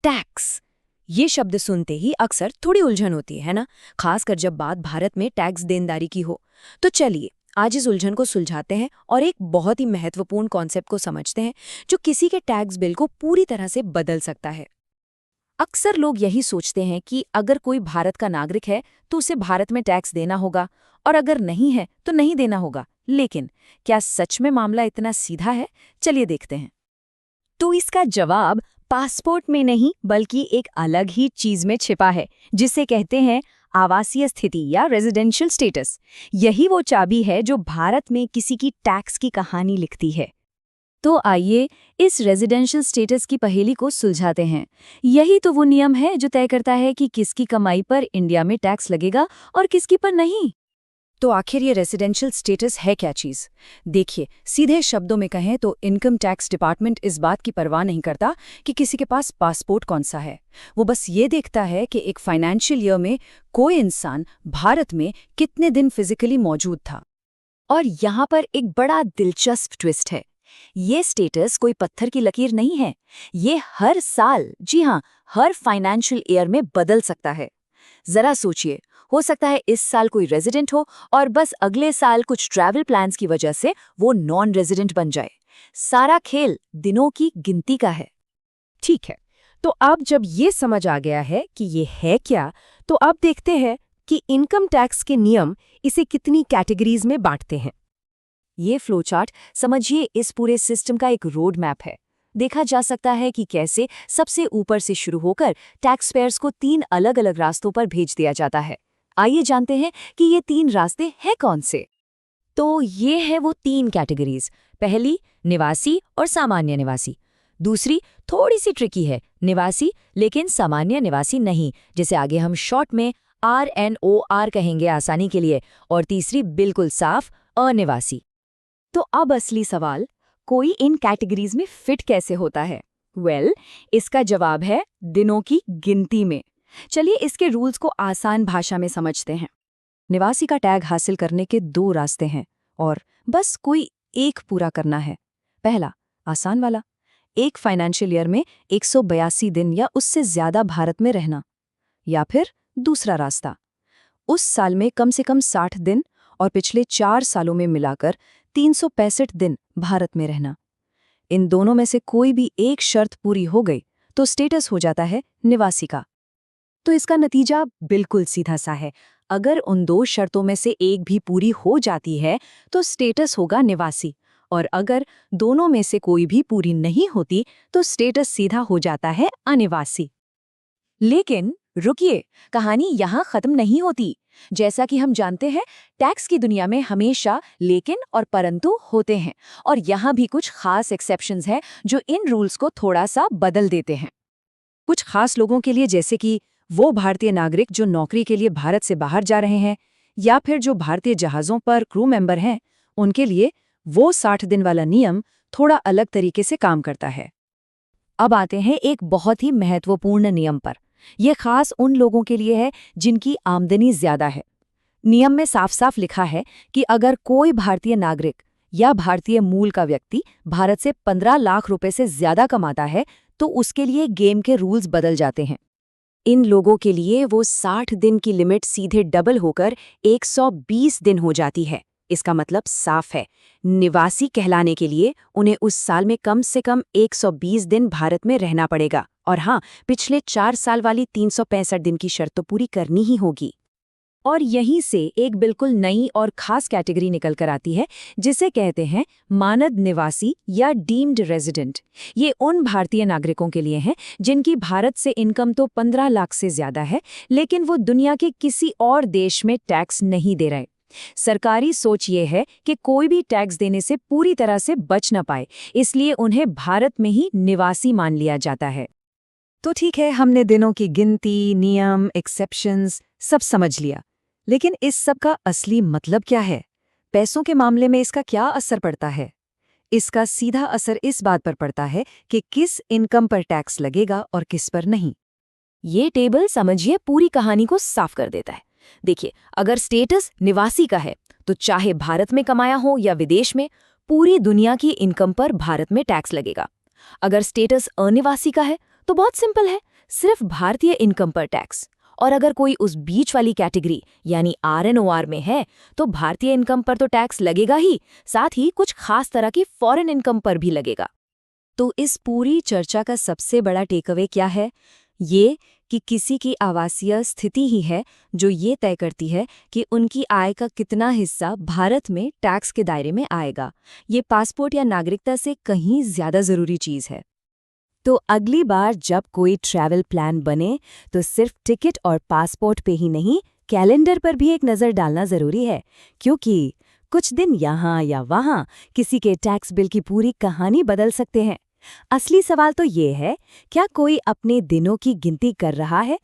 Tax, ये शब्द सुनते ही अक्सर थोड़ी उलझन होती है ना, खासकर जब बात भारत में टैक्स देनदारी की हो। तो चलिए आज इस उलझन को सुलझाते हैं और एक बहुत ही महत्वपूर्ण कॉन्सेप्ट को समझते हैं जो किसी के टैक्स बिल को पूरी तरह से बदल सकता है। अक्सर लोग यही सोचते हैं कि अगर कोई भारत का नागरिक है तो उसे भारत में टैक्स देना होगा और अगर नहीं है तो नहीं देना होगा। लेकिन क्या सच में मामला इतना सीधा है? चलिए देखते हैं। तो इसका जवाब पासपोर्ट में नहीं बल्कि एक अलग ही चीज में छिपा है, जिसे कहते हैं आवासीय स्थिति या रेजिडेंशियल स्टेटस। यही वो चाबी है जो भारत में किसी की टैक्स की कहानी लिखती है। तो आइए इस रेजिडेंशियल स्टेटस की पहेली को सुलझाते हैं। यही तो वो नियम है जो तय करता है कि किसकी कमाई पर इंडिया में टैक्स लगेगा और किसकी पर नहीं। तो आखिर ये रेजिडेंशियल स्टेटस है क्या चीज़? देखिए, सीधे शब्दों में कहें तो इनकम टैक्स डिपार्टमेंट इस बात की परवाह नहीं करता कि किसी के पास पासपोर्ट कौन सा है। वो बस ये देखता है कि एक फाइनेंशियल ईयर में कोई इंसान भारत में कितने दिन फिजिकली मौजूद था। और यहाँ पर एक बड़ा दिलचस्प ट्विस्ट है। ये स्टेटस कोई पत्थर की लकीर नहीं है। ये हर साल, जी हाँ, हर फाइनेंशियल ईयर में बदल सकता है। जरा सोचिए, हो सकता है इस साल कोई रेजिडेंट हो और बस अगले साल कुछ ट्रैवल प्लान्स की वजह से वो नॉन रेजिडेंट बन जाए। सारा खेल दिनों की गिनती का है। ठीक है, तो अब जब ये समझ आ गया है कि ये है क्या, तो अब देखते हैं कि इनकम टैक्स के नियम इसे कितनी कैटेगरीज में बांटते हैं। ये फ्लोचार्ट समझिए इस पूरे सिस्टम का एक रोड मैप है। देखा जा सकता है कि कैसे सबसे ऊपर से शुरू होकर टैक्स पेयर्स को 3 अलग-अलग रास्तों पर भेज दिया जाता है। आइए जानते हैं कि ये 3 रास्ते हैं कौन से। तो ये है वो 3 कैटेगरीज। पहली, निवासी और सामान्य निवासी। दूसरी थोड़ी सी ट्रिकी है, निवासी लेकिन सामान्य निवासी नहीं, जिसे आगे हम शॉर्ट में RNOR कहेंगे आसानी के लिए। और तीसरी बिल्कुल साफ, अनिवासी। तो अब असली सवाल, कोई इन कैटेगरीज में फिट कैसे होता है? इसका जवाब है दिनों की गिनती में। चलिए इसके रूल्स को आसान भाषा में समझते हैं। निवासी का टैग हासिल करने के 2 रास्ते हैं और बस कोई एक पूरा करना है। पहला, आसान वाला, एक फाइनेंशियल ईयर में 182 दिन या उससे ज्यादा भारत में रहना। या फिर दूसरा रास्ता, उस साल में कम से कम 60 दिन और पिछले 4 सालों में मिलाकर 365 दिन भारत में रहना। इन दोनों में से कोई भी एक शर्त पूरी हो गई तो स्टेटस हो जाता है निवासी का। तो इसका नतीजा बिल्कुल सीधा सा है। अगर उन 2 शर्तों में से एक भी पूरी हो जाती है तो स्टेटस होगा निवासी, और अगर दोनों में से कोई भी पूरी नहीं होती तो स्टेटस सीधा हो जाता है अनिवासी। लेकिन रुकिए, कहानी यहाँ खत्म नहीं होती। जैसा कि हम जानते हैं, टैक्स की दुनिया में हमेशा लेकिन और परंतु होते हैं, और यहाँ भी कुछ खास एक्सेप्शंस हैं जो इन रूल्स को थोड़ा सा बदल देते हैं। कुछ खास लोगों के लिए, जैसे कि वो भारतीय नागरिक जो नौकरी के लिए भारत से बाहर जा रहे हैं, या फिर जो भारतीय जहाज़ों पर क्रू मेंबर हैं, उनके लिए वो 60 दिन वाला नियम थोड़ा अलग तरीके से काम करता है। अब आते हैं एक बहुत ही महत्वपूर्ण नियम पर। यह खास उन लोगों के लिए है जिनकी आमदनी ज्यादा है। नियम में साफ साफ लिखा है कि अगर कोई भारतीय नागरिक या भारतीय मूल का व्यक्ति भारत से 15 लाख रुपए से ज्यादा कमाता है तो उसके लिए गेम के रूल्स बदल जाते हैं। इन लोगों के लिए वो 60 दिन की लिमिट सीधे डबल होकर 120 दिन हो जाती है। इसका मतलब साफ है, निवासी कहलाने के लिए उन्हें उस साल में कम से कम 120 दिन भारत में रहना पड़ेगा, और हाँ, पिछले 4 साल वाली 365 दिन की शर्त तो पूरी करनी ही होगी। और यहीं से एक बिल्कुल नई और खास कैटेगरी निकल कर आती है, जिसे कहते हैं मानद निवासी या डीम्ड रेजिडेंट। ये उन भारतीय नागरिकों के लिए हैं जिनकी भारत से इनकम तो 15 लाख से ज्यादा है, लेकिन वो दुनिया के किसी और देश में टैक्स नहीं दे रहे। सरकारी सोच ये है कि कोई भी टैक्स देने से पूरी तरह से बच न पाए, इसलिए उन्हें भारत में ही निवासी मान लिया जाता है। तो ठीक है, हमने दिनों की गिनती, नियम, एक्सेप्शंस सब समझ लिया, लेकिन इस सब का असली मतलब क्या है? पैसों के मामले में इसका क्या असर पड़ता है? इसका सीधा असर इस बात पर पड़ता है कि किस इनकम पर टैक्स लगेगा और किस पर नहीं। ये टेबल समझिए पूरी कहानी को साफ कर देता है। देखिए, अगर स्टेटस निवासी का है तो चाहे भारत में कमाया हो या विदेश में, पूरी दुनिया की इनकम पर भारत में टैक्स लगेगा। अगर स्टेटस अनिवासी का है तो बहुत सिंपल है, सिर्फ भारतीय इनकम पर टैक्स। और अगर कोई उस बीच वाली कैटेगरी यानी RNOR में है तो भारतीय इनकम पर तो टैक्स लगेगा ही, साथ ही कुछ खास तरह की फॉरेन इनकम पर भी लगेगा। तो इस पूरी चर्चा का सबसे बड़ा टेकअवे क्या है? ये कि किसी की आवासीय स्थिति ही है जो ये तय करती है कि उनकी आय का कितना हिस्सा भारत में टैक्स के दायरे में आएगा। ये पासपोर्ट या नागरिकता से कहीं ज्यादा जरूरी चीज है। तो अगली बार जब कोई ट्रैवल प्लान बने तो सिर्फ टिकट और पासपोर्ट पे ही नहीं, कैलेंडर पर भी एक नज़र डालना ज़रूरी है, क्योंकि कुछ दिन यहाँ या वहाँ किसी के टैक्स बिल की पूरी कहानी बदल सकते हैं। असली सवाल तो ये है, क्या कोई अपने दिनों की गिनती कर रहा है